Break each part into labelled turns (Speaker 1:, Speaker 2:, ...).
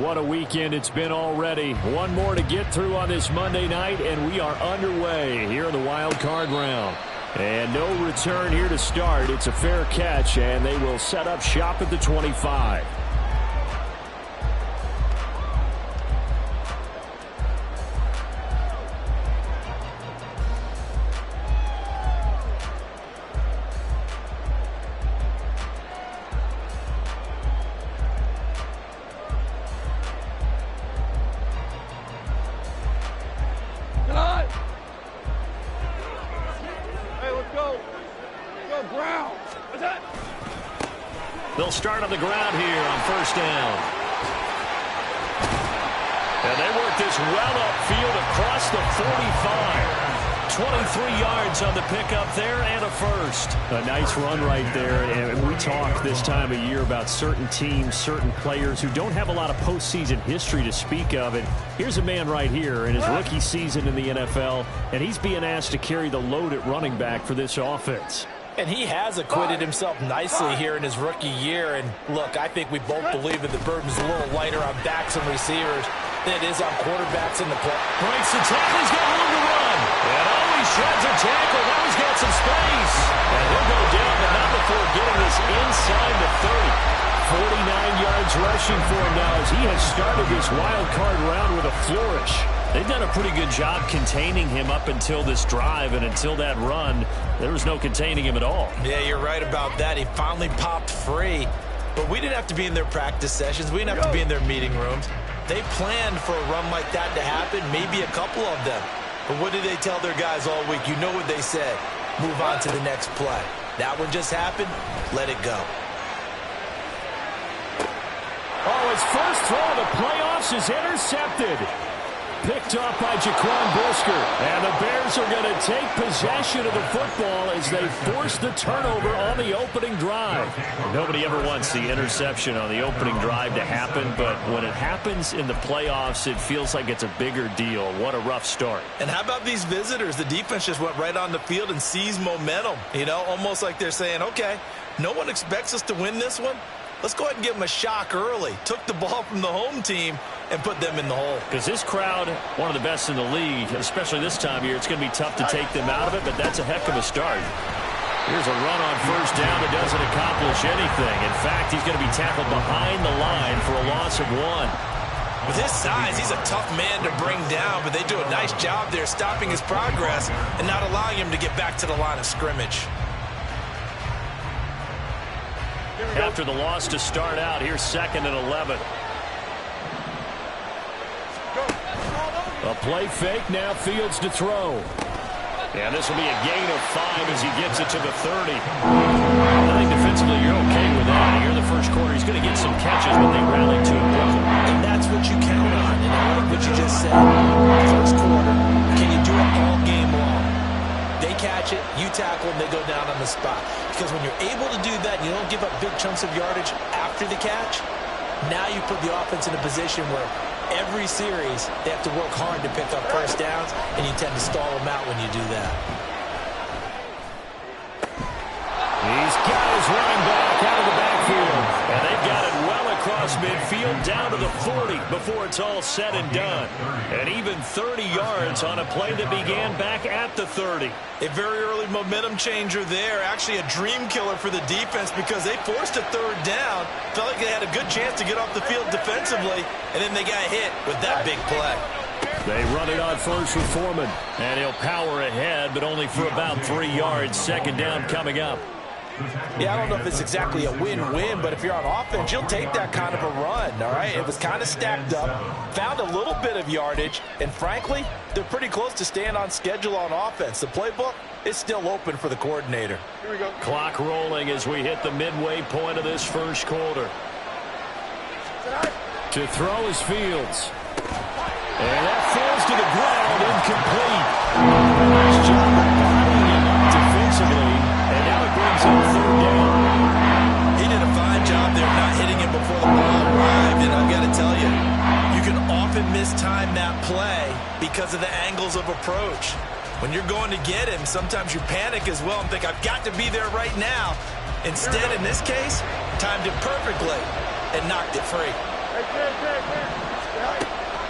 Speaker 1: What a weekend it's been already. One more to get through on this Monday night, and we are underway here in the wild card round. And no return here to start. It's a fair catch, and they will set up shop at the 25. They'll start on the ground here on first down. And they work this well upfield across the 45. 23 yards on the pickup there and a first. A nice run right there. And we talk this time of year about certain teams, certain players who don't have a lot of postseason history to speak of. And here's a man right here in his rookie season in the NFL, and he's being asked to carry the load at running back for this offense.
Speaker 2: And he has acquitted himself nicely here in his rookie year. And look, I think we both believe that the burden's a little lighter on backs and receivers than it is on quarterbacks in the play.
Speaker 1: Breaks the tackle, he's got room to run. And always shreds a tackle. Now he's got some space. And he'll go down, but not before getting this inside the 30. 49 yards rushing for him now as he has started this wild card round with a flourish. They've done a pretty good job containing him up until this drive, and until that run, there was no containing him at all.
Speaker 2: Yeah, you're right about that. He finally popped free. But we didn't have to be in their practice sessions. We didn't have to be in their meeting rooms. They planned for a run like that to happen, maybe a couple of them. But what did they tell their guys all week? You know what they said. Move on to the next play. That one just happened. Let it go.
Speaker 1: Oh, his first throw of the playoffs is intercepted. Picked off by Jaquan Brisker. And the Bears are going to take possession of the football as they force the turnover on the opening drive. Nobody ever wants the interception on the opening drive to happen, but when it happens in the playoffs, it feels like it's a bigger deal. What a rough start.
Speaker 2: And how about these visitors? The defense just went right on the field and seized momentum. You know, almost like they're saying, okay, no one expects us to win this one. Let's go ahead and give them a shock early. Took the ball from the home team and put them in the hole.
Speaker 1: Because this crowd, one of the best in the league, especially this time of year, it's going to be tough to take them out of it, but that's a heck of a start. Here's a run on first down that doesn't accomplish anything. In fact, he's going to be tackled behind the line for a loss of 1.
Speaker 2: With his size, he's a tough man to bring down, but they do a nice job there stopping his progress and not allowing him to get back to the line of scrimmage.
Speaker 1: After the loss to start out, here's 2nd and 11. A play fake, now Fields to throw. And this will be a gain of 5 as he gets it to the 30. I think defensively you're okay with that. Here in the first quarter, he's going to get some catches, but they rallied to him.
Speaker 2: And that's what you count on. And I like what you just said. First quarter, can you do it all game long? They catch it, you tackle them, they go down on the spot. Because when you're able to do that and you don't give up big chunks of yardage after the catch, now you put the offense in a position where every series they have to work hard to pick up first downs, and you tend to stall them out when you do that.
Speaker 1: He's got his running back out of the backfield. And they've got it well across midfield down to the 40 before it's all said and done. And even 30 yards on a play that began back at the 30.
Speaker 2: A very early momentum changer there. Actually a dream killer for the defense because they forced a third down. Felt like they had a good chance to get off the field defensively, and then they got hit with that big play.
Speaker 1: They run it on first with Foreman. And he'll power ahead, but only for about 3 yards. 2nd down coming up.
Speaker 2: Yeah, I don't know if it's exactly a win-win, but if you're on offense, you'll take that kind of a run, all right? It was kind of stacked up, found a little bit of yardage, and frankly, they're pretty close to staying on schedule on offense. The playbook is still open for the coordinator.
Speaker 1: Here we go. Clock rolling as we hit the midway point of this first quarter. To throw is Fields. And that falls to the ground, incomplete. Nice job of bodying him up defensively. And now it brings him 3rd down.
Speaker 2: He did a fine job there not hitting him before the ball arrived. And I've got to tell you, you can often mistime that play because of the angles of approach. When you're going to get him, sometimes you panic as well and think, I've got to be there right now. Instead, in this case, timed it perfectly and knocked it free.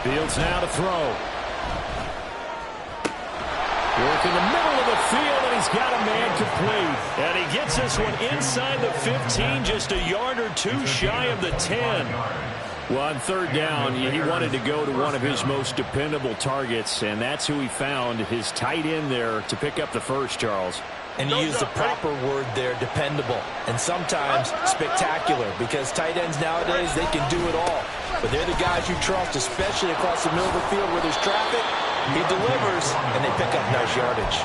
Speaker 1: Fields now to throw. Work in the middle of the field, and he's got a man complete. And he gets this one inside the 15, just a yard or two shy of the 10. Well, on third down, he wanted to go to one of his most dependable targets, and that's who he found, his tight end there, to pick up the first, Charles.
Speaker 2: And he used the proper word there, dependable, and sometimes spectacular, because tight ends nowadays, they can do it all. But they're the guys you trust, especially across the middle of the field where there's traffic. He delivers, and they pick up nice yardage.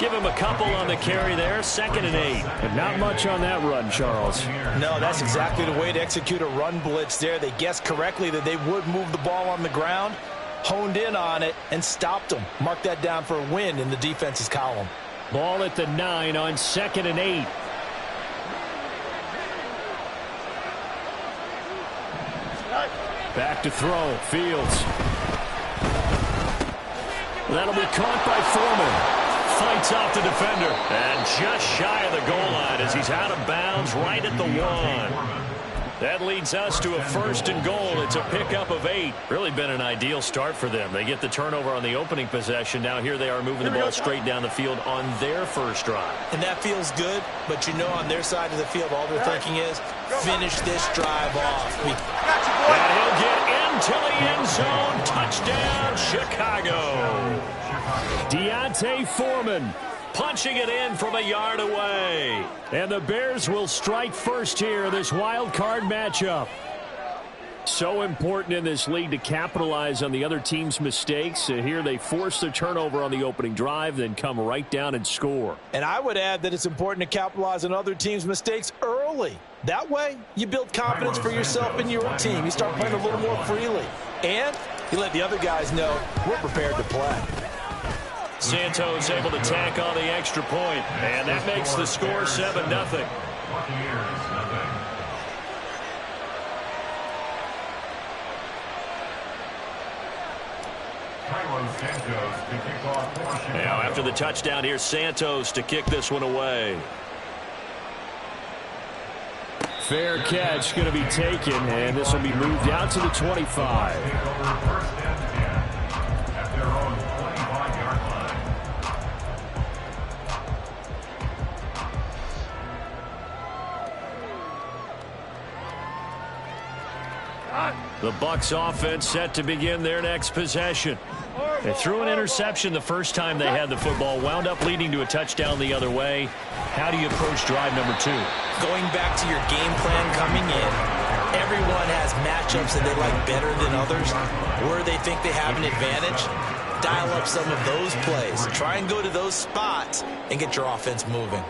Speaker 1: Give him a couple on the carry there, 2nd and 8. And not much on that run, Charles.
Speaker 2: No, that's exactly the way to execute a run blitz there. They guessed correctly that they would move the ball on the ground, honed in on it, and stopped them. Mark that down for a win in the defense's column.
Speaker 1: Ball at the 9 on 2nd and 8. Back to throw. Fields. That'll be caught by Foreman. Fights off the defender. And just shy of the goal line as he's out of bounds right at the 1. That leads us to a 1st and goal. It's a pickup of 8. Really been an ideal start for them. They get the turnover on the opening possession. Now here they are moving the ball straight down the field on their first drive.
Speaker 2: And that feels good, but you know on their side of the field all they're thinking is finish this drive off.
Speaker 1: And he'll get into the end zone. Touchdown, Chicago. Deontay Foreman punching it in from a yard away. And the Bears will strike first here in this wild card matchup. So important in this league to capitalize on the other team's mistakes. Here they force the turnover on the opening drive, then come right down and score.
Speaker 2: And I would add that it's important to capitalize on other teams' mistakes early. That way, you build confidence for yourself and your team. You start playing a little more freely. And you let the other guys know we're prepared to play.
Speaker 1: Santos able to tack on the extra point, and that makes the score 7-0. Now after the touchdown, here's Santos to kick this one away. Fair catch going to be taken, and this will be moved out to the 25. The Bucs offense set to begin their next possession. They threw an interception the first time they had the football, wound up leading to a touchdown the other way. How do you approach drive number 2?
Speaker 2: Going back to your game plan coming in, everyone has matchups that they like better than others. Where they think they have an advantage, dial up some of those plays. Try and go to those spots and get your offense moving.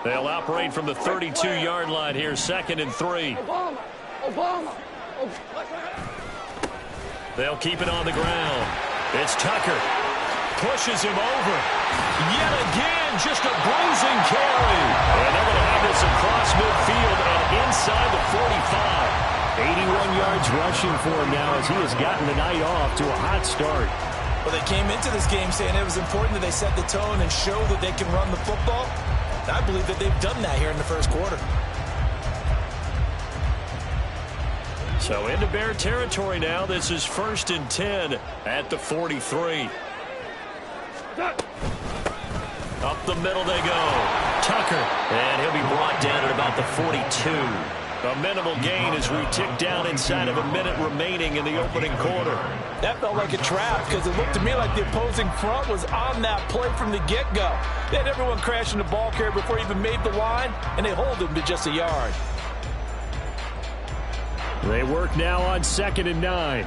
Speaker 1: They'll operate from the 32-yard line here, 2nd and 3. They'll keep it on the ground. It's Tucker. Pushes him over. Yet again, just a bruising carry. And they're going to have this across midfield and inside the 45. 81 yards rushing for him now as he has gotten the night off to a hot start.
Speaker 2: Well, they came into this game saying it was important that they set the tone and show that they can run the football. I believe that they've done that here in the first quarter.
Speaker 1: So into Bear territory now. This is 1st and 10 at the 43. Up the middle they go. Tucker. And he'll be brought down at about the 42. A minimal gain as we tick down inside of a minute remaining in the opening quarter.
Speaker 2: That felt like a trap because it looked to me like the opposing front was on that play from the get-go. They had everyone crashing the ball carrier before he even made the line, and they hold him to just a yard.
Speaker 1: They work now on 2nd and 9.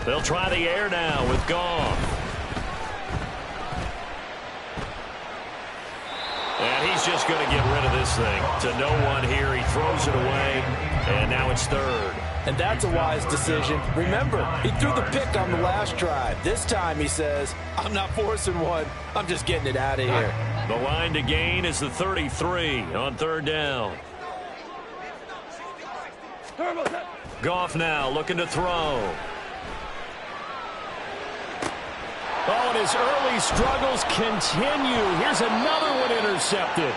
Speaker 1: They'll try the air now with Goff. And he's just going to get rid of this thing to no one here. He throws it away, and now it's 3rd.
Speaker 2: And that's a wise decision. Remember, he threw the pick on the last drive. This time he says, I'm not forcing one. I'm just getting it out of here.
Speaker 1: The line to gain is the 33 on 3rd down. Goff now looking to throw. Oh, and his early struggles continue. Here's another one intercepted.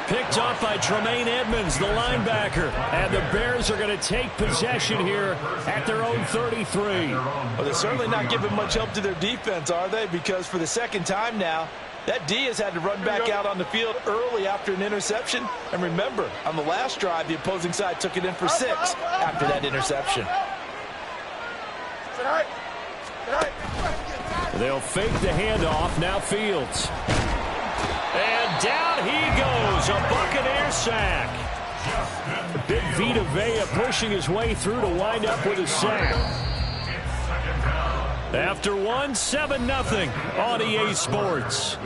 Speaker 1: Picked off by Tremaine Edmonds, the linebacker. And the Bears are going to take possession here at their own 33.
Speaker 2: Well, they're certainly not giving much help to their defense, are they? Because for the second time now, that D has had to run back out on the field early after an interception. And remember, on the last drive, the opposing side took it in for 6 after that interception.
Speaker 1: They'll fake the handoff. Now Fields. And down he goes. A Buccaneer sack. Big Vita Vea pushing his way through to wind up with a sack. After 7-0 on EA Sports.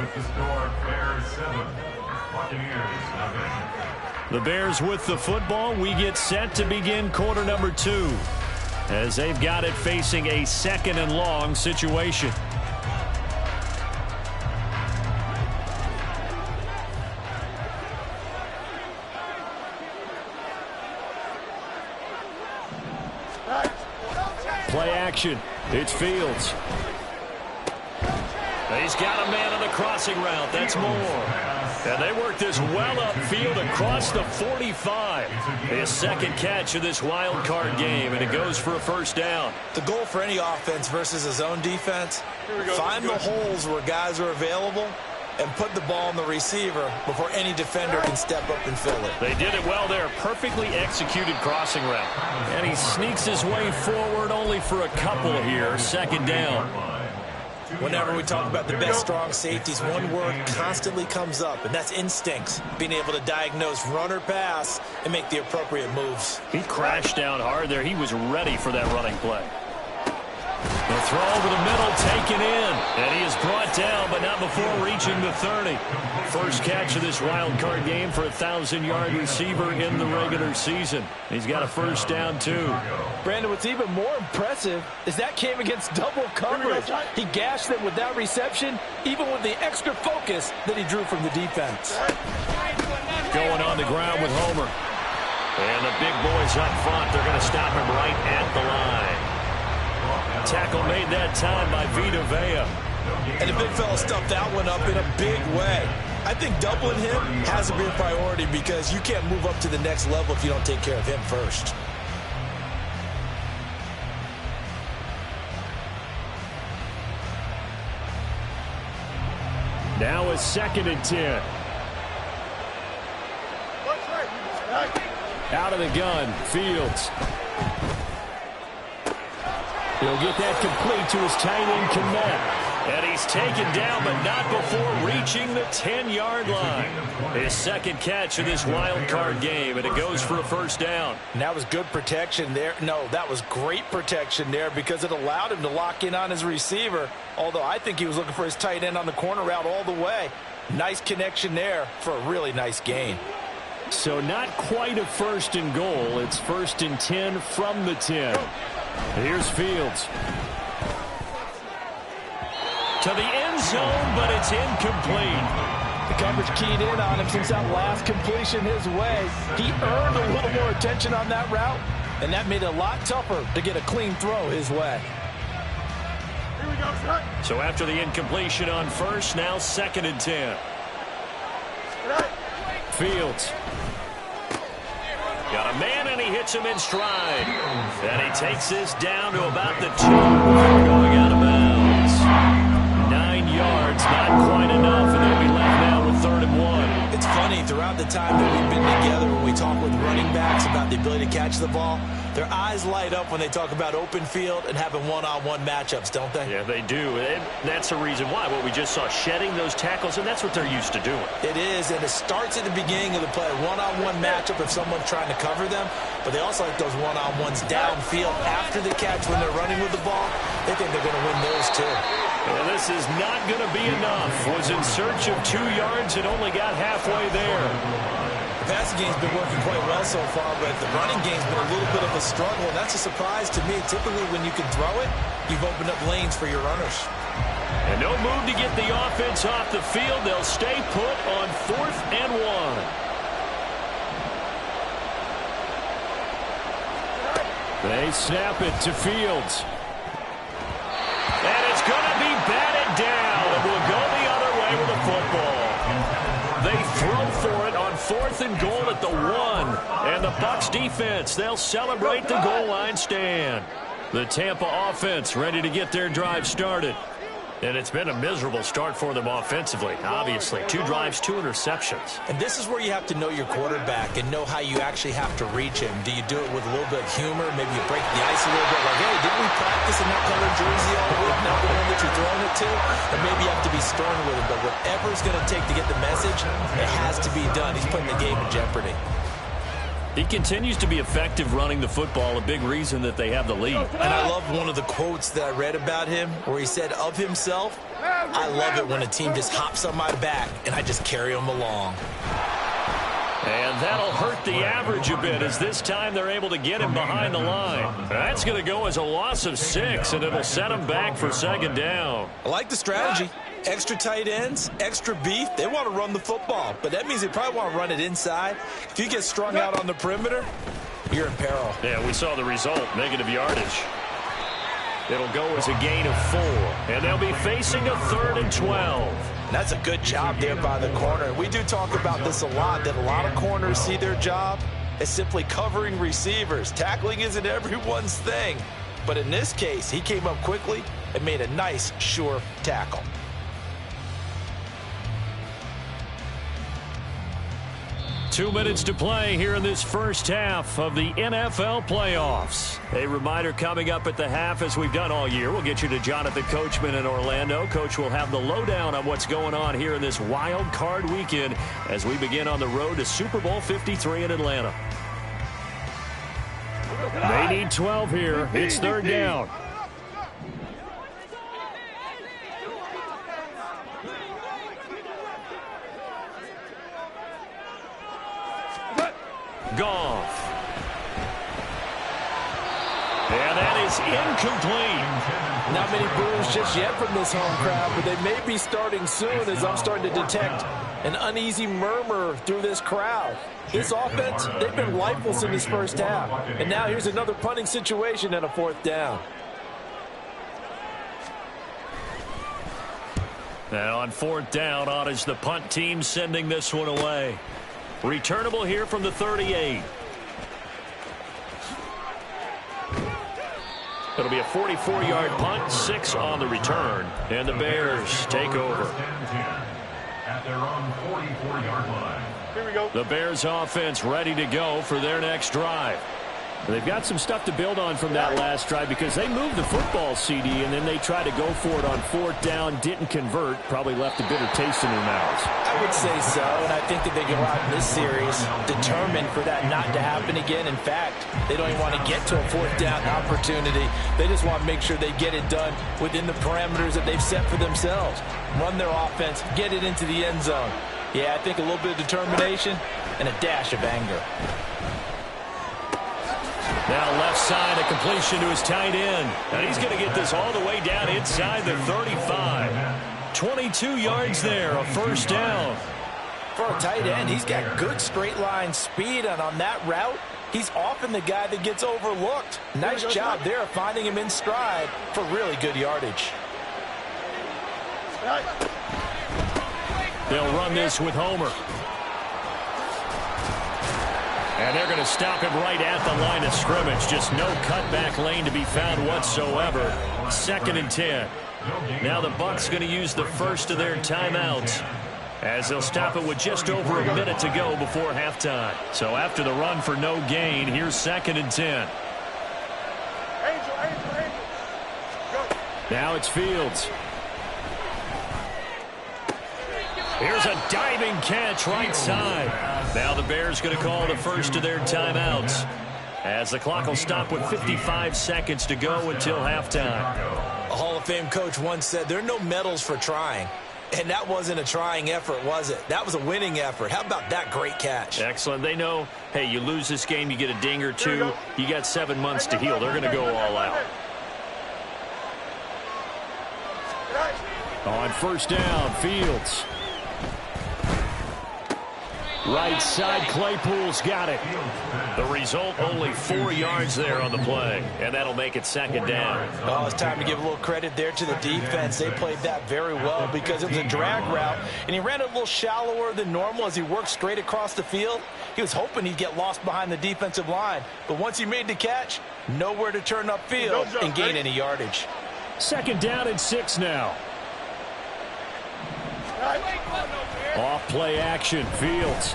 Speaker 1: The Bears with the football. We get set to begin quarter number 2 as they've got it facing a 2nd and long situation. Play action. It's Fields. He's got a man on the crossing route. That's Moore. And they work this well upfield across the 45. His second catch of this wild card game, and it goes for a first down.
Speaker 2: The goal for any offense versus a zone defense, find the holes where guys are available and put the ball on the receiver before any defender can step up and fill it.
Speaker 1: They did it well there. Perfectly executed crossing route. And he sneaks his way forward only for a couple here. Second down.
Speaker 2: Whenever we talk about the best strong safeties, one word constantly comes up, and that's instincts. Being able to diagnose run or pass and make the appropriate moves.
Speaker 1: He crashed down hard there. He was ready for that running play. The throw over the middle, taken in. And he is brought down, but not before reaching the 30. First catch of this wild card game for a 1,000-yard receiver in the regular season. He's got a first down, too.
Speaker 2: Brandon, what's even more impressive is that came against double coverage. He gashed them with that reception, even with the extra focus that he drew from the defense.
Speaker 1: Going on the ground with Homer. And the big boys up front, they're going to stop him right at the line. Tackle made that time by Vita Vea.
Speaker 2: And the big fella stuffed that one up in a big way. I think doubling him has to be a priority because you can't move up to the next level if you don't take care of him first.
Speaker 1: Now a 2nd and 10. Out of the gun, Fields. He'll get that complete to his tight end, Kmet. And he's taken down, but not before reaching the 10-yard line. His second catch of this wild card game, and it goes for a first down.
Speaker 2: And that was good protection there. No, that was great protection there because it allowed him to lock in on his receiver, although I think he was looking for his tight end on the corner route all the way. Nice connection there for a really nice gain.
Speaker 1: So not quite a 1st and goal. It's 1st and 10 from the 10. Here's Fields. To the end zone, but it's incomplete.
Speaker 2: The coverage keyed in on him since that last completion his way. He earned a little more attention on that route, and that made it a lot tougher to get a clean throw his way.
Speaker 1: So after the incompletion on first, now 2nd and 10. Fields. Got a man, and he hits him in stride. And he takes this down to about the 2 before going out of bounds. 9 yards, not quite enough, and they'll be left now with 3rd and 1.
Speaker 2: It's funny, throughout the time that we've been together, when we talk with running backs about the ability to catch the ball, their eyes light up when they talk about open field and having one-on-one matchups, don't they?
Speaker 1: Yeah, they do. And that's the reason why. What we just saw, shedding those tackles, and that's what they're used to doing.
Speaker 2: It is, and it starts at the beginning of the play. One-on-one matchup if someone's trying to cover them, but they also like those one-on-ones downfield after the catch when they're running with the ball. They think they're going to win those, too.
Speaker 1: Well, this is not going to be enough. Was in search of 2 yards and only got halfway there.
Speaker 2: The passing game's been working quite well so far, but the running game's been a little bit of a struggle, and that's a surprise to me. Typically, when you can throw it, you've opened up lanes for your runners.
Speaker 1: And no move to get the offense off the field. They'll stay put on 4th and 1. They snap it to Fields. And it's going to be batted 4th and goal at the 1. And the Bucs defense, they'll celebrate the goal line stand. The Tampa offense ready to get their drive started. And it's been a miserable start for them offensively, obviously. 2 drives, 2 interceptions.
Speaker 2: And this is where you have to know your quarterback and know how you actually have to reach him. Do you do it with a little bit of humor? Maybe you break the ice a little bit, like, hey, didn't we practice in that color jersey all week? Not the one that you're throwing it to? Or maybe you have to be stern with him. But whatever it's going to take to get the message, it has to be done. He's putting the game in jeopardy.
Speaker 1: He continues to be effective running the football, a big reason that they have the lead.
Speaker 2: And I love one of the quotes that I read about him where he said of himself, I love it when a team just hops on my back and I just carry them along.
Speaker 1: And that'll hurt the average a bit as this time they're able to get him behind the line. That's going to go as a loss of 6, and it'll set him back for 2nd down.
Speaker 2: I like the strategy. Extra tight ends, extra beef. They want to run the football, but that means they probably want to run it inside. If you get strung out on the perimeter, you're in peril.
Speaker 1: Yeah, we saw the result, negative yardage. It'll go as a gain of 4, and they'll be facing a 3rd and 12.
Speaker 2: That's a good job there by the corner. We do talk about this a lot, that a lot of corners see their job as simply covering receivers. Tackling isn't everyone's thing. But in this case, he came up quickly and made a nice, sure tackle.
Speaker 1: Two minutes to play here in this first half of the NFL playoffs. A reminder coming up at the half, as we've done all year. We'll get you to Jonathan Coachman in Orlando. Coach will have the lowdown on what's going on here in this wild card weekend as we begin on the road to Super Bowl 53 in Atlanta. They need 12 here. It's 3rd down. Goff. And that is incomplete.
Speaker 2: Not many boos just yet from this home crowd, but they may be starting soon as I'm starting to detect an uneasy murmur through this crowd. This offense, they've been lifeless in this first half. And now here's another punting situation and a 4th down.
Speaker 1: Now on 4th down, on is the punt team sending this one away. Returnable here from the 38. It'll be a 44-yard punt, 6 on the return, and the Bears take over.
Speaker 3: At their own 44-yard line.
Speaker 1: Here we go. The Bears offense ready to go for their next drive. They've got some stuff to build on from that last drive because they moved the football, CD, and then they tried to go for it on 4th down, didn't convert, probably left a bitter taste in their mouths.
Speaker 2: I would say so, and I think that they go out in this series determined for that not to happen again. In fact, they don't even want to get to a 4th down opportunity. They just want to make sure they get it done within the parameters that they've set for themselves. Run their offense, get it into the end zone. Yeah, I think a little bit of determination and a dash of anger.
Speaker 1: Now left side, a completion to his tight end. And he's going to get this all the way down inside the 35. 22 yards there, a 1st down.
Speaker 2: For a tight end, he's got good straight line speed, and on that route, he's often the guy that gets overlooked. Nice job there of finding him in stride for really good yardage.
Speaker 1: They'll run this with Homer. And they're going to stop him right at the line of scrimmage. Just no cutback lane to be found whatsoever. 2nd and 10. Now the Bucs going to use the first of their timeouts as they'll stop it with just over a minute to go before halftime. So after the run for no gain, here's 2nd and 10. Now it's Fields. Here's a diving catch right side. Now the Bears going to call the first of their timeouts as the clock will stop with 55 seconds to go until halftime.
Speaker 2: A Hall of Fame coach once said there are no medals for trying. And that wasn't a trying effort, was it? That was a winning effort. How about that great catch?
Speaker 1: Excellent. They know, hey, you lose this game, you get a ding or two. You got 7 months to heal. They're going to go all out. On 1st down, Fields. Right side, Claypool's got it. The result, only 4 yards there on the play, and that'll make it second down.
Speaker 2: Oh, it's time to give a little credit there to the defense. They played that very well because it was a drag route, and he ran it a little shallower than normal as he worked straight across the field. He was hoping he'd get lost behind the defensive line, but once he made the catch, nowhere to turn upfield and gain any yardage.
Speaker 1: Second down and 6 now. Off play action, Fields.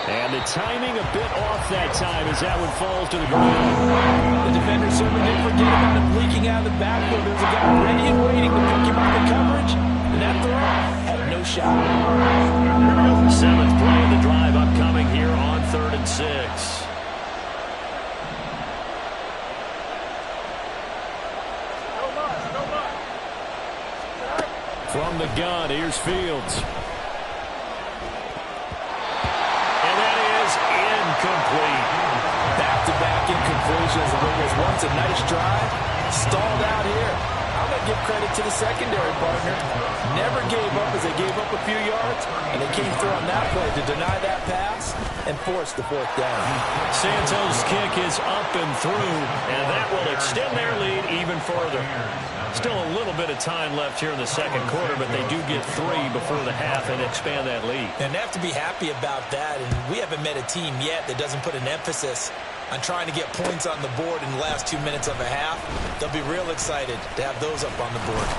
Speaker 1: And the timing a bit off that time as that one falls to the ground.
Speaker 2: The defender certainly didn't forget about him leaking out of the backfield. There was a guy ready and waiting to pick him up in coverage, and that throw had no shot.
Speaker 1: 7th play of the drive upcoming here on 3rd and 6. From the gun, here's Fields. And that is incomplete.
Speaker 2: Back-to-back incompletions. It was once a nice drive. Stalled out here. I'm going to give credit to the secondary partner. Never gave up as they gave up a few yards, and they came through on that play to deny that pass and force the 4th down.
Speaker 1: Santos' kick is up and through, and that will extend their lead even further. Still a little bit of time left here in the second quarter, but they do get 3 before the half and expand that lead.
Speaker 2: And they have to be happy about that, and we haven't met a team yet that doesn't put an emphasis on trying to get points on the board in the last 2 minutes of a half. They'll be real excited to have those up on the board.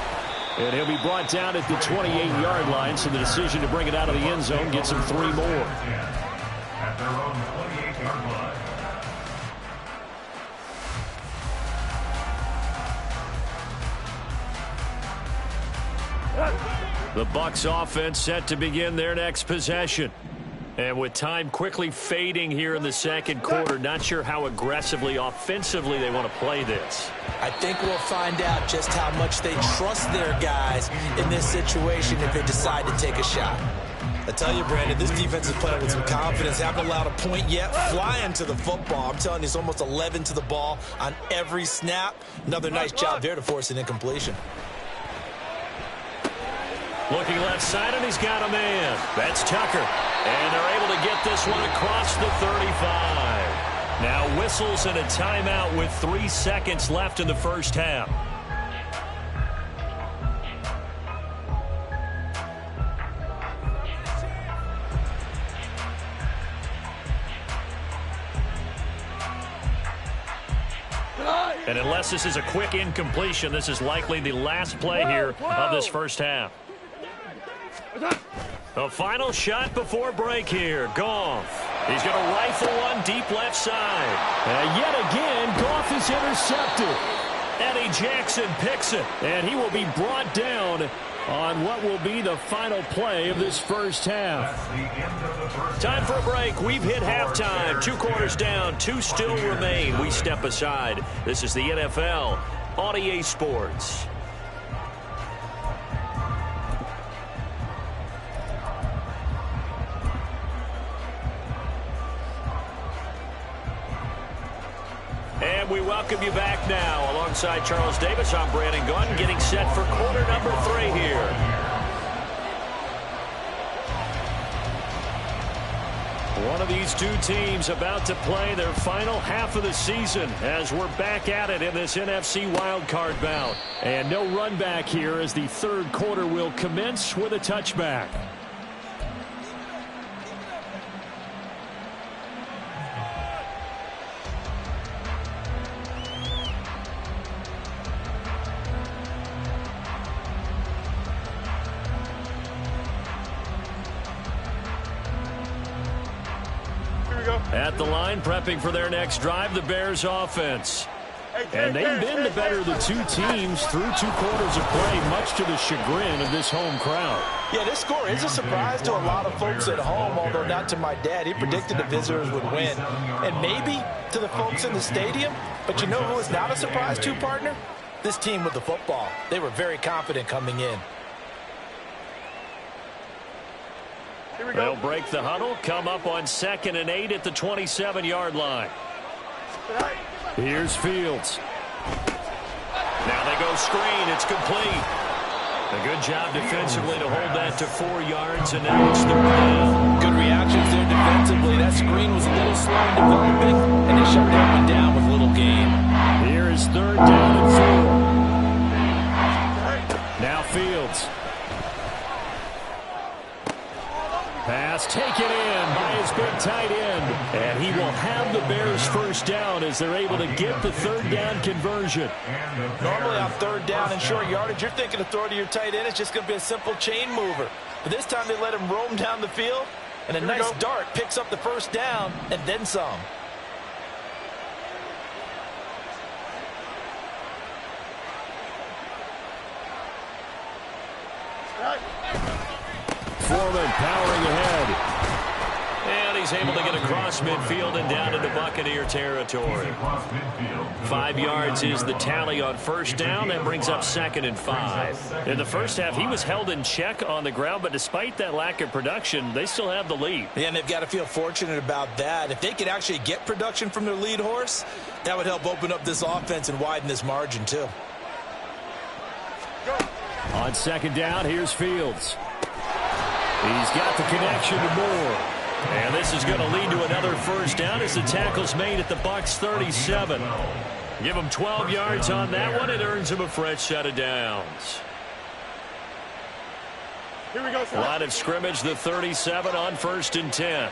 Speaker 1: And he'll be brought down at the 28-yard line, so the decision to bring it out of the end zone gets him 3 more.
Speaker 3: At their own 28-yard line.
Speaker 1: The Bucs offense set to begin their next possession. And with time quickly fading here in the second quarter, not sure how aggressively, offensively they want to play this.
Speaker 2: I think we'll find out just how much they trust their guys in this situation if they decide to take a shot. I tell you, Brandon, this defense is playing with some confidence. Haven't allowed a point yet. Flying to the football. I'm telling you, it's almost 11 to the ball on every snap. Another nice job there to force an incompletion.
Speaker 1: Looking left side, and he's got a man. That's Tucker. And they're able to get this one across the 35. Now whistles and a timeout with 3 seconds left in the first half. And unless this is a quick incompletion, this is likely the last play here of this first half. The final shot before break here. Goff. He's going to rifle one deep left side. Yet again, Goff is intercepted. Eddie Jackson picks it, and he will be brought down on what will be the final play of this first half. Time for a break. We've hit halftime. 2 quarters down, 2 still remain. We step aside. This is the NFL on EA Sports. And we welcome you back now. Alongside Charles Davis, I'm Brandon Gunn, getting set for quarter number 3 here. One of these 2 teams about to play their final half of the season as we're back at it in this NFC wildcard bout. And no run back here as the third quarter will commence with a touchback. At the line, prepping for their next drive, the Bears offense. And they've been the better of the 2 teams through 2 quarters of play, much to the chagrin of this home crowd.
Speaker 2: Yeah, this score is a surprise to a lot of folks at home, although not to my dad. He predicted the visitors would win. And maybe to the folks in the stadium. But you know who is not a surprise to, partner? This team with the football. They were very confident coming in.
Speaker 1: They'll break the huddle, come up on 2nd and 8 at the 27-yard line. Here's Fields. Now they go screen. It's complete. A good job defensively to hold that to 4 yards, and now it's 3rd down.
Speaker 2: Good reactions there defensively. That screen was a little slow in developing, and they shut that one down with little gain.
Speaker 1: Here is 3rd down and 4. Now Fields. Pass taken in by his big tight end. And he will have the Bears 1st down as they're able to get the 3rd down conversion.
Speaker 2: Normally on 3rd down and short yardage, you're thinking of throw to your tight end. It's just going to be a simple chain mover. But this time they let him roam down the field, and a nice dart picks up the 1st down and then some.
Speaker 1: Foreman powering ahead. And he's able to get across midfield and down into Buccaneer territory. 5 yards is the tally on 1st down. That brings up 2nd and 5. In the first half, he was held in check on the ground, but despite that lack of production, they still have the lead.
Speaker 2: Yeah, and they've got to feel fortunate about that. If they could actually get production from their lead horse, that would help open up this offense and widen this margin too.
Speaker 1: On 2nd down, here's Fields. He's got the connection to Moore. And this is going to lead to another 1st down as the tackle's made at the Bucs 37. Give him 12 yards on that one. It earns him a fresh set of downs.
Speaker 4: Here we go, sir.
Speaker 1: Line of scrimmage, the 37 on 1st and 10.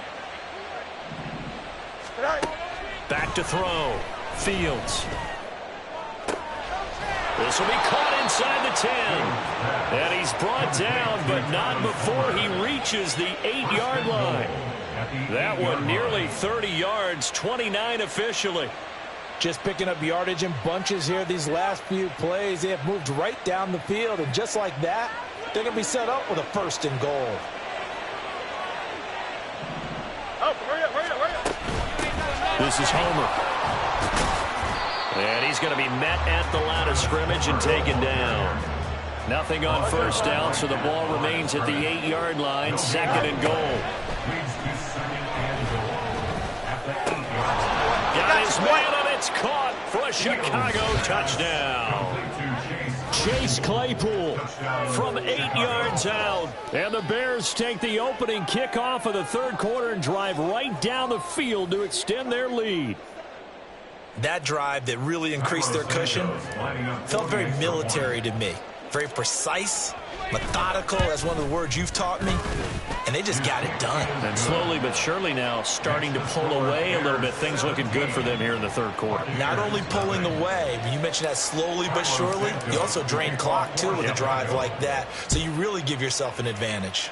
Speaker 1: Back to throw. Fields. This will be caught inside the 10. And he's brought down, but not before he reaches the 8-yard line. That one nearly 30 yards, 29 officially.
Speaker 2: Just picking up yardage in bunches here these last few plays. They have moved right down the field, and just like that, they're going to be set up with a 1st and goal.
Speaker 4: Oh, hurry up.
Speaker 1: This is Homer. And he's going to be met at the line of scrimmage and taken down. Nothing on 1st down, so the ball remains at the 8-yard line, 2nd and goal. Got his man, and it's caught for a Chicago touchdown. Chase Claypool from 8 yards out. And the Bears take the opening kickoff of the 3rd quarter and drive right down the field to extend their lead.
Speaker 2: That drive that really increased their cushion felt very military to me. Very precise, methodical. That's one of the words you've taught me. And they just got it done.
Speaker 1: And slowly but surely now starting to pull away a little bit. Things looking good for them here in the 3rd quarter.
Speaker 2: Not only pulling away, but you mentioned that slowly but surely. You also drain clock, too, with a drive like that. So you really give yourself an advantage.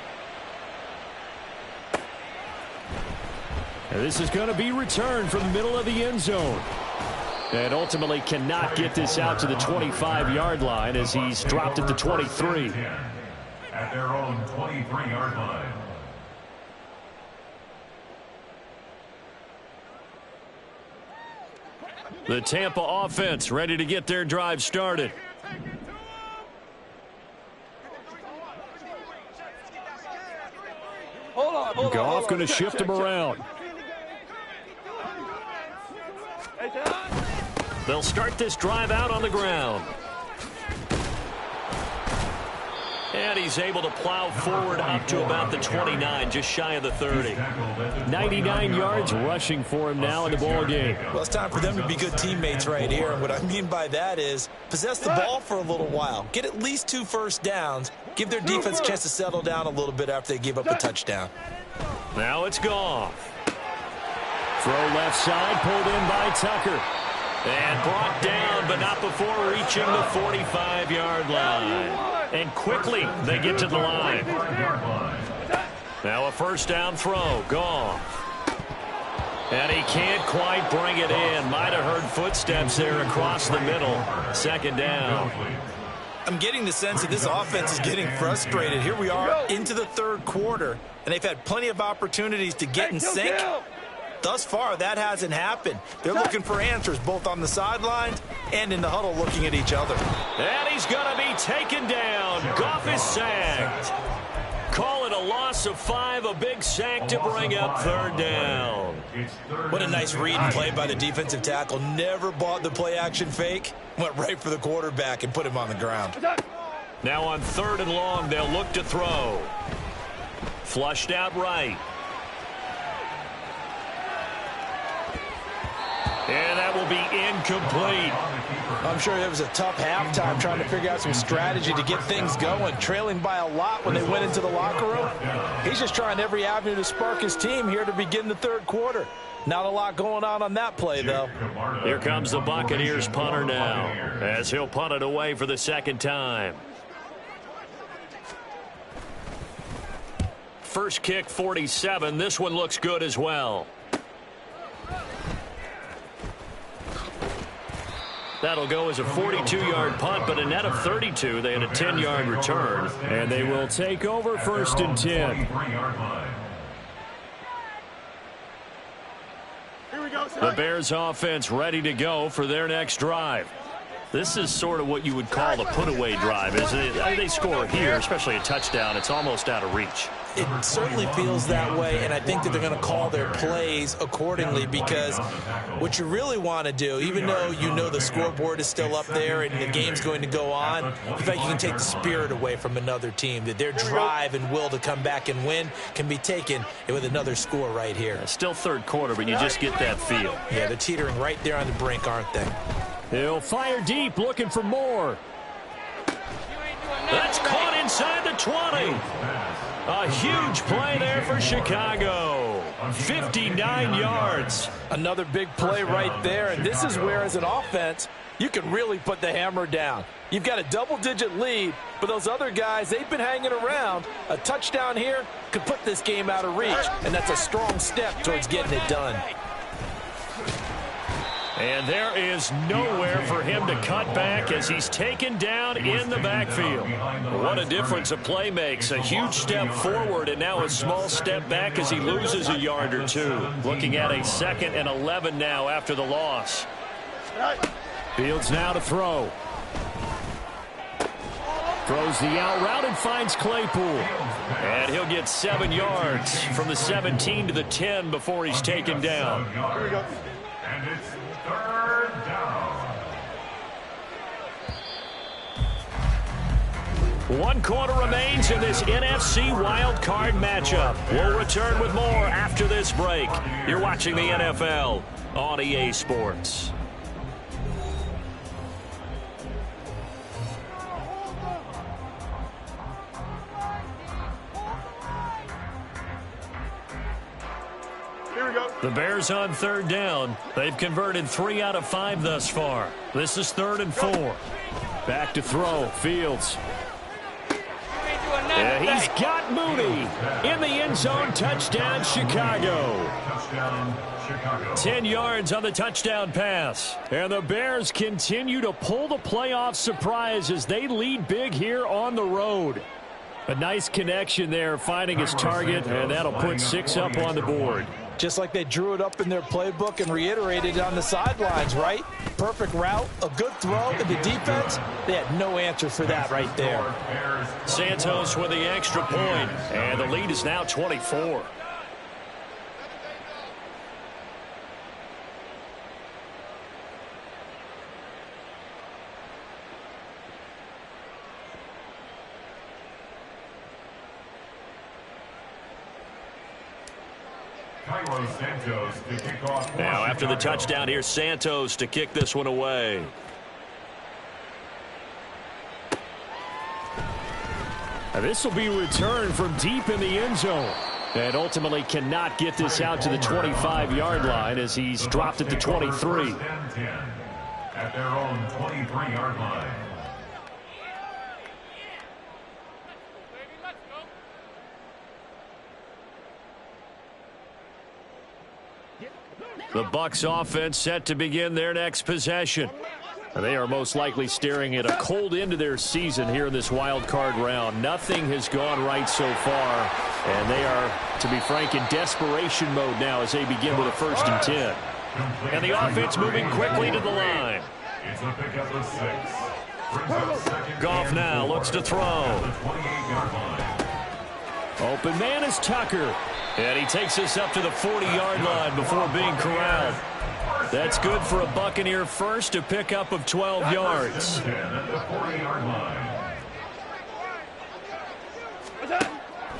Speaker 1: And this is going to be returned from the middle of the end zone. And ultimately cannot get this out to the 25-yard line as he's dropped at the 23.
Speaker 3: At their own 23-yard line.
Speaker 1: The Tampa offense ready to get their drive started. Goff going to shift him around. They'll start this drive out on the ground. And he's able to plow forward up to about the 29, just shy of the 30. 99 yards rushing for him now in the ball game.
Speaker 2: Well, it's time for them to be good teammates right here. And what I mean by that is possess the ball for a little while. Get at least 2 first downs. Give their defense a chance to settle down a little bit after they give up a touchdown.
Speaker 1: Now it's Goff. Throw left side, pulled in by Tucker. And brought down, but not before reaching the 45-yard line. And quickly, they get to the line. Now a 1st down throw. Goff. And he can't quite bring it in. Might have heard footsteps there across the middle. 2nd down.
Speaker 2: I'm getting the sense that this offense is getting frustrated. Here we are into the 3rd quarter, and they've had plenty of opportunities to get in sync. Thus far, that hasn't happened. They're looking for answers both on the sidelines and in the huddle looking at each other.
Speaker 1: And he's going to be taken down. Goff is sacked. Call it a loss of 5, a big sack to bring up 3rd down.
Speaker 2: What a nice read and play by the defensive tackle. Never bought the play-action fake. Went right for the quarterback and put him on the ground.
Speaker 1: Now on 3rd and long, they'll look to throw. Flushed out right. And that will be incomplete.
Speaker 2: I'm sure it was a tough halftime trying to figure out some strategy to get things going. Trailing by a lot when they went into the locker room. He's just trying every avenue to spark his team here to begin the 3rd quarter. Not a lot going on that play, though.
Speaker 1: Here comes the Buccaneers punter now, as he'll punt it away for the 2nd time. First kick, 47. This one looks good as well. That'll go as a 42-yard punt, but a net of 32. They had a 10-yard return, and they will take over 1st and 10.
Speaker 4: Here we go,
Speaker 1: The Bears offense ready to go for their next drive. This is sort of what you would call a put-away drive, isn't it? They score here, especially a touchdown. It's almost out of reach.
Speaker 2: It certainly feels that way, and I think that they're going to call their plays accordingly, because what you really want to do, even though you know the scoreboard is still up there and the game's going to go on, in fact, you can take the spirit away from another team, that their drive and will to come back and win can be taken with another score right here.
Speaker 1: Still 3rd quarter, but you just get that feel.
Speaker 2: Yeah, they're teetering right there on the brink, aren't they?
Speaker 1: He'll fire deep, looking for more. That's caught inside the 20. A huge play there for Chicago. 59 yards.
Speaker 2: Another big play right there, and this is where, as an offense, you can really put the hammer down. You've got a double-digit lead, but those other guys, they've been hanging around. A touchdown here could put this game out of reach, and that's a strong step towards getting it done.
Speaker 1: And there is nowhere for him to cut back as he's taken down in the backfield. What a difference a play makes. A huge step forward and now a small step back as he loses a yard or two. Looking at a 2nd and 11 now after the loss. Fields now to throw. Throws the out route and finds Claypool. And he'll get 7 yards from the 17 to the 10 before he's taken down.
Speaker 4: Here we go.
Speaker 3: And it's 3rd down.
Speaker 1: 1 quarter remains in this NFC wildcard matchup. We'll return with more after this break. You're watching the NFL on EA Sports.
Speaker 4: Here we go.
Speaker 1: The Bears on 3rd down. They've converted 3 out of 5 thus far. This is 3rd and 4. Back to throw. Fields. He's got Mooney in the end zone. Touchdown, Chicago.
Speaker 3: Touchdown, Chicago.
Speaker 1: 10 yards on the touchdown pass. And the Bears continue to pull the playoff surprise as they lead big here on the road. A nice connection there, finding his target, and that'll put 6 up on the board.
Speaker 2: Just like they drew it up in their playbook and reiterated on the sidelines, right? Perfect route, a good throw, and the defense, they had no answer for that right there.
Speaker 1: Santos with the extra point, and the lead is now 24.
Speaker 3: Santos to kick off.
Speaker 1: Now after the touchdown, here's Santos to kick this one away. This will be returned from deep in the end zone. And ultimately cannot get this out to the 25-yard line as he's dropped it to 23.
Speaker 3: At their own 23-yard line.
Speaker 1: The Bucs offense set to begin their next possession. They are most likely staring at a cold end to their season here in this wild card round. Nothing has gone right so far, and they are, to be frank, in desperation mode now as they begin with a 1st and 10. And the offense moving quickly to the line.
Speaker 3: It's a pickup of 6.
Speaker 1: Goff now looks to throw. Open man is Tucker. And he takes us up to the 40-yard line before being corralled. That's good for a Buccaneer first, a pickup of 12 yards.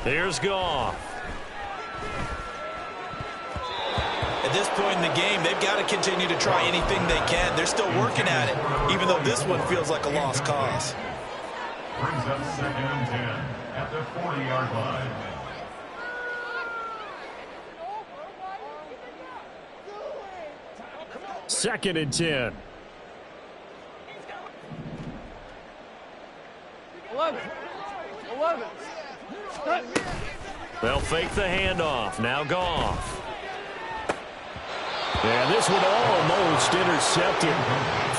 Speaker 1: There's Goff.
Speaker 2: At this point in the game, they've got to continue to try anything they can. They're still working at it, even though this one feels like a lost cause.
Speaker 3: Brings up 2nd and 10 at the 40-yard line.
Speaker 1: Second and 10.
Speaker 4: 11.
Speaker 1: They'll fake the handoff. Now Goff. And this one almost intercepted.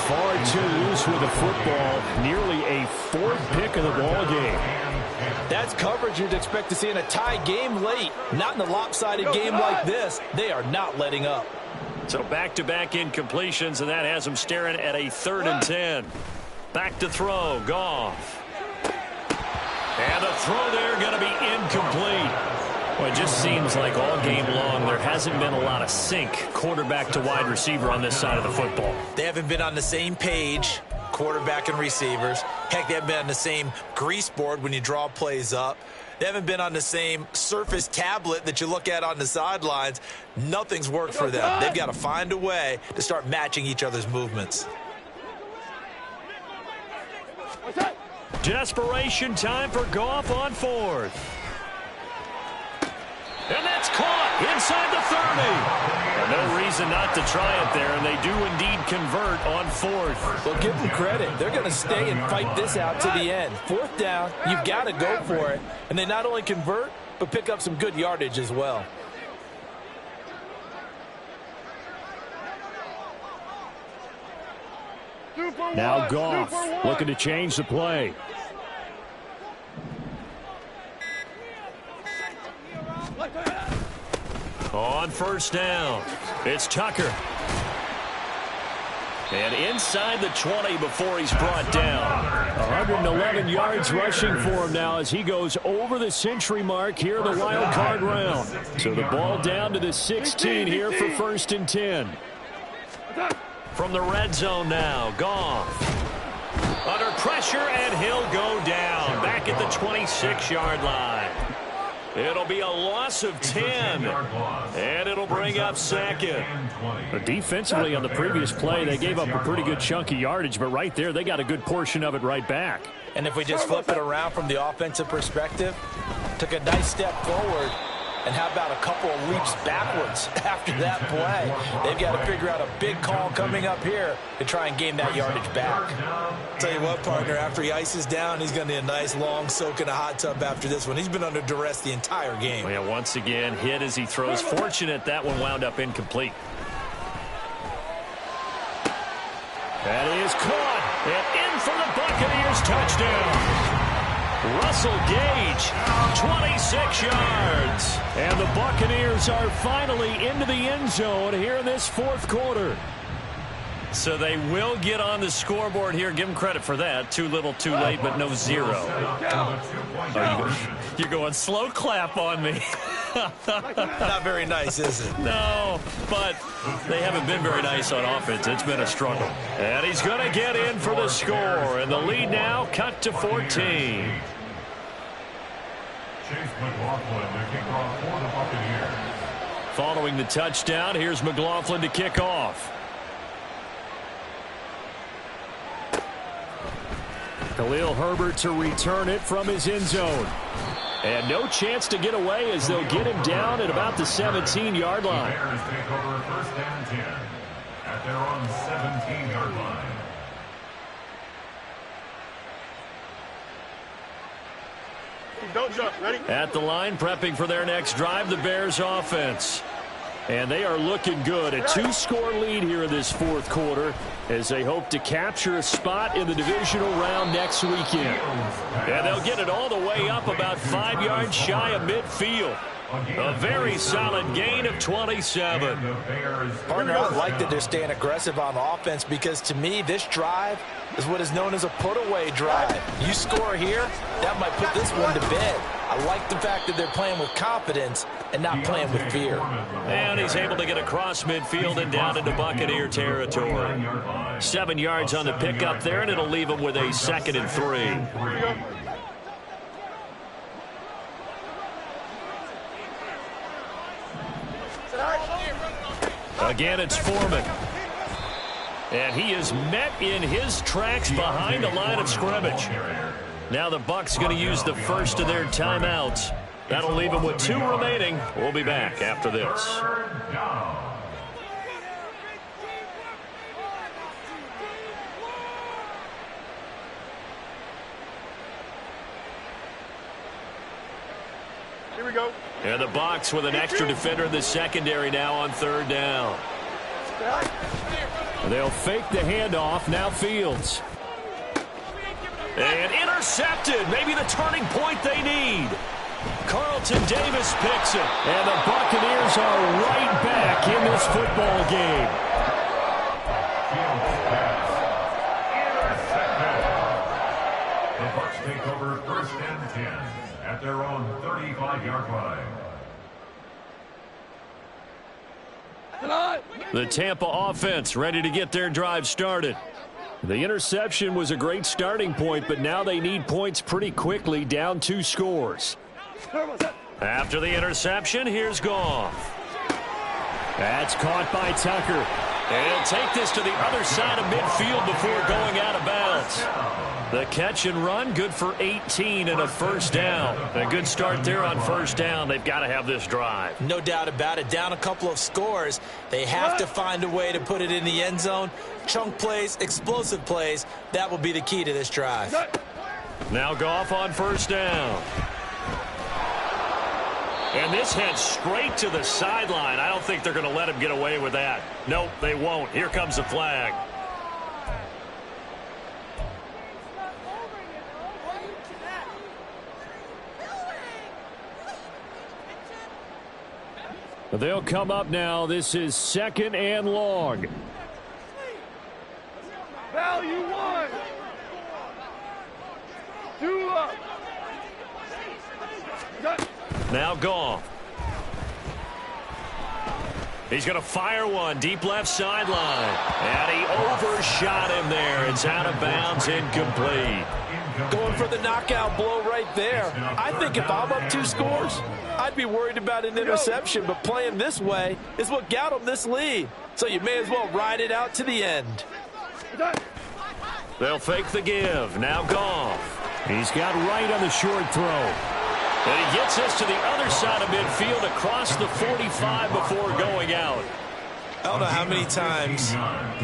Speaker 1: Far too loose with the football. Nearly a 4th pick of the ball game.
Speaker 2: That's coverage you'd expect to see in a tie game late. Not in a lopsided game like this. They are not letting up.
Speaker 1: So back-to-back incompletions, and that has them staring at a 3rd and 10. Back to throw. Goff. And the throw there going to be incomplete. Well, it just seems like all game long there hasn't been a lot of sync quarterback to wide receiver on this side of the football.
Speaker 2: They haven't been on the same page, quarterback and receivers. Heck, they haven't been on the same grease board when you draw plays up. They haven't been on the same Surface tablet that you look at on the sidelines. Nothing's worked for them. They've got to find a way to start matching each other's movements.
Speaker 1: Desperation time for Goff on 4th. And that's caught inside the 30. And no reason not to try it there, and they do indeed convert on 4th.
Speaker 2: Well, give them credit. They're going to stay and fight this out to the end. 4th down, you've got to go for it. And they not only convert, but pick up some good yardage as well.
Speaker 1: Now Goff looking to change the play. On 1st down, it's Tucker. And inside the 20 before he's brought down. 111 yards rushing for him now as he goes over the century mark here in the wild card round. So the ball down to the 16 here for 1st and 10. From the red zone now, Goff. Under pressure, and he'll go down. Back at the 26-yard line. It'll be a loss of 10, and it'll bring up 2nd. Defensively on the previous play, they gave up a pretty good chunk of yardage, but right there, they got a good portion of it right back.
Speaker 2: And if we just flip it around from the offensive perspective, took a nice step forward, and how about a couple of leaps backwards after that play? They've got to figure out a big call coming up here to try and gain that yardage back. Tell you what, partner, after he ices down, he's going to need a nice long soak in a hot tub after this one. He's been under duress the entire game.
Speaker 1: Yeah, once again, hit as he throws. Fortunate that one wound up incomplete. That is caught, and in for the Buccaneers touchdown. Russell Gage, 26 yards. And the Buccaneers are finally into the end zone here in this 4th quarter. So they will get on the scoreboard here. Give them credit for that. Too little, too late, but no 0. You're going slow clap on me.
Speaker 2: Not very nice, is it?
Speaker 1: No, but they haven't been very nice on offense. It's been a struggle. And he's going to get in for the score. And the lead now cut to 14.
Speaker 3: Chase McLaughlin, the kickoff for the Buccaneers.
Speaker 1: Following the touchdown, here's McLaughlin to kick off. Khalil Herbert to return it from his end zone. And no chance to get away as they'll get him down at about the 17-yard line.
Speaker 3: The Bears take over 1st and 10 at their own 17-yard line.
Speaker 4: Don't jump. Ready?
Speaker 1: At the line, prepping for their next drive, the Bears offense. And they are looking good. A 2-score lead here in this 4th quarter as they hope to capture a spot in the divisional round next weekend. And they'll get it all the way up about 5 yards shy of midfield. A very solid gain of 27.
Speaker 2: Partner, I like that they're staying aggressive on offense because, to me, this drive is what is known as a put-away drive. You score here, that might put this one to bed. I like the fact that they're playing with confidence and not playing with fear.
Speaker 1: And he's able to get across midfield and down into Buccaneer territory. 7 yards on the pickup there, and it'll leave him with a 2nd and 3. Again, it's Foreman. And he is met in his tracks behind the line of scrimmage. Now the Bucs going to use the first of their timeouts. That'll leave them with 2 remaining. We'll be back after this.
Speaker 4: Here we go.
Speaker 1: And the Bucs with an extra defender in the secondary now on 3rd down. They'll fake the handoff. Now Fields. And intercepted. Maybe the turning point they need. Carlton Davis picks it. And the Buccaneers are right back in this football game.
Speaker 3: The Bucs take over 1st and 10 at their own 35-yard line.
Speaker 1: The Tampa offense ready to get their drive started. The interception was a great starting point, but now they need points pretty quickly, down 2 scores. After the interception, here's Goff. That's caught by Tucker. And he'll take this to the other side of midfield before going out of bounds. The catch and run, good for 18 and a 1st down. A good start there on 1st down. They've got to have this drive.
Speaker 2: No doubt about it. Down a couple of scores. They have to find a way to put it in the end zone. Chunk plays, explosive plays. That will be the key to this drive.
Speaker 1: Now Goff on 1st down. And this heads straight to the sideline. I don't think they're going to let him get away with that. Nope, they won't. Here comes the flag. They'll come up now. This is 2nd and long.
Speaker 4: Value 1. 2 up.
Speaker 1: Now Goff. He's going to fire one deep left sideline. And he overshot him there. It's out of bounds, incomplete.
Speaker 2: Going for the knockout blow right there. I think if I'm up 2 scores, I'd be worried about an interception, but playing this way is what got them this lead. So you may as well ride it out to the end.
Speaker 1: They'll fake the give. Now Goff. He's got right on the short throw. And he gets this to the other side of midfield across the 45 before going out.
Speaker 2: I don't know how many times,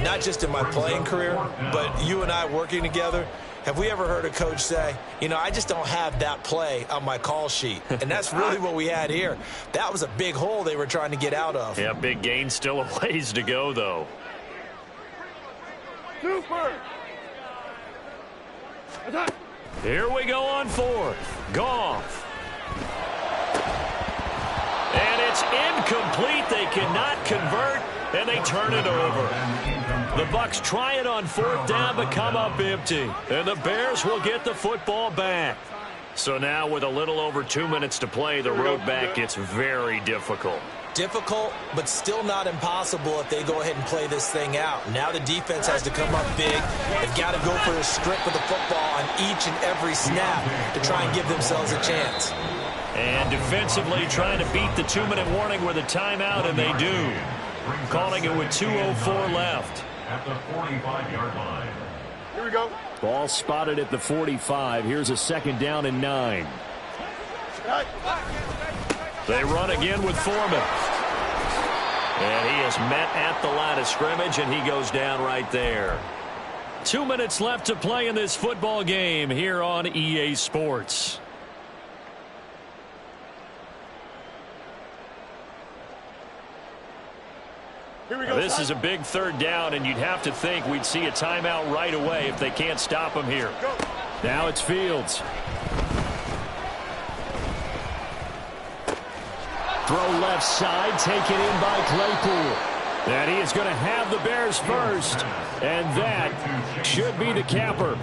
Speaker 2: not just in my playing career, but you and I working together, have we ever heard a coach say, you know, I just don't have that play on my call sheet. And that's really what we had here. That was a big hole they were trying to get out of.
Speaker 1: Yeah, big gain, still a ways to go, though.
Speaker 4: Super.
Speaker 1: Here we go on 4th. Goff. And it's incomplete. They cannot convert, and they turn it over. The Bucs try it on 4th down, but come up empty. And the Bears will get the football back. So now with a little over 2 minutes to play, the road back gets very difficult.
Speaker 2: Difficult, but still not impossible if they go ahead and play this thing out. Now the defense has to come up big. They've got to go for a strip of the football on each and every snap to try and give themselves a chance.
Speaker 1: And defensively trying to beat the 2-minute warning with a timeout, and they do. Calling it with 2:04 left.
Speaker 3: At the 45-yard line.
Speaker 4: Here we go.
Speaker 1: Ball spotted at the 45. Here's a 2nd down and 9. They run again with Foreman. And he is met at the line of scrimmage, and he goes down right there. 2 minutes left to play in this football game here on EA Sports. This is a big 3rd down, and you'd have to think we'd see a timeout right away if they can't stop him here. Now it's Fields. Throw left side, taken in by Claypool. And he is going to have the Bears first, and that should be the capper.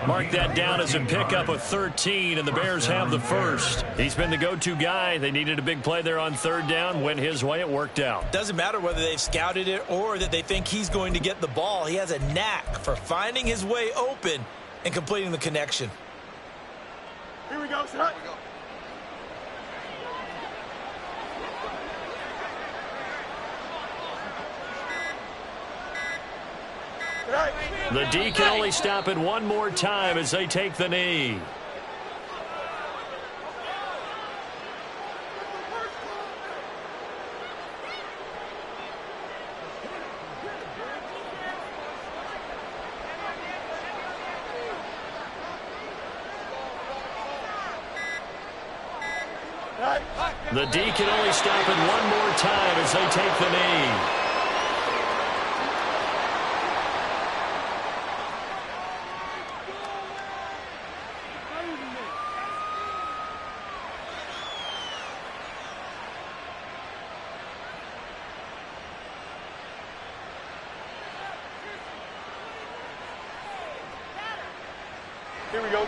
Speaker 1: Mark that down as a pickup of 13, and the Bears have the first. He's been the go-to guy. They needed a big play there on 3rd down. Went his way. It worked out.
Speaker 2: Doesn't matter whether they've scouted it or that they think he's going to get the ball. He has a knack for finding his way open and completing the connection.
Speaker 4: Here we go, son.
Speaker 1: The D can only stop it one more time as they take the knee. The D can only stop it one more time as they take the knee.
Speaker 4: Here we go.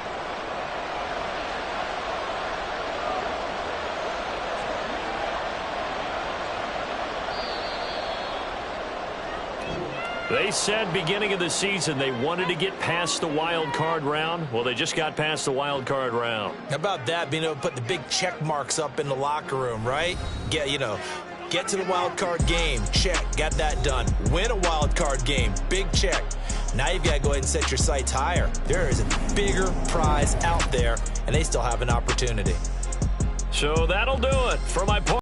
Speaker 1: They said beginning of the season they wanted to get past the wild card round. Well, they just got past the wild card round.
Speaker 2: How about that, being able to put the big check marks up in the locker room, right? Get to the wild card game, check, got that done. Win a wild card game, big check. Now you've got to go ahead and set your sights higher. There is a bigger prize out there, and they still have an opportunity.
Speaker 1: So that'll do it for my point.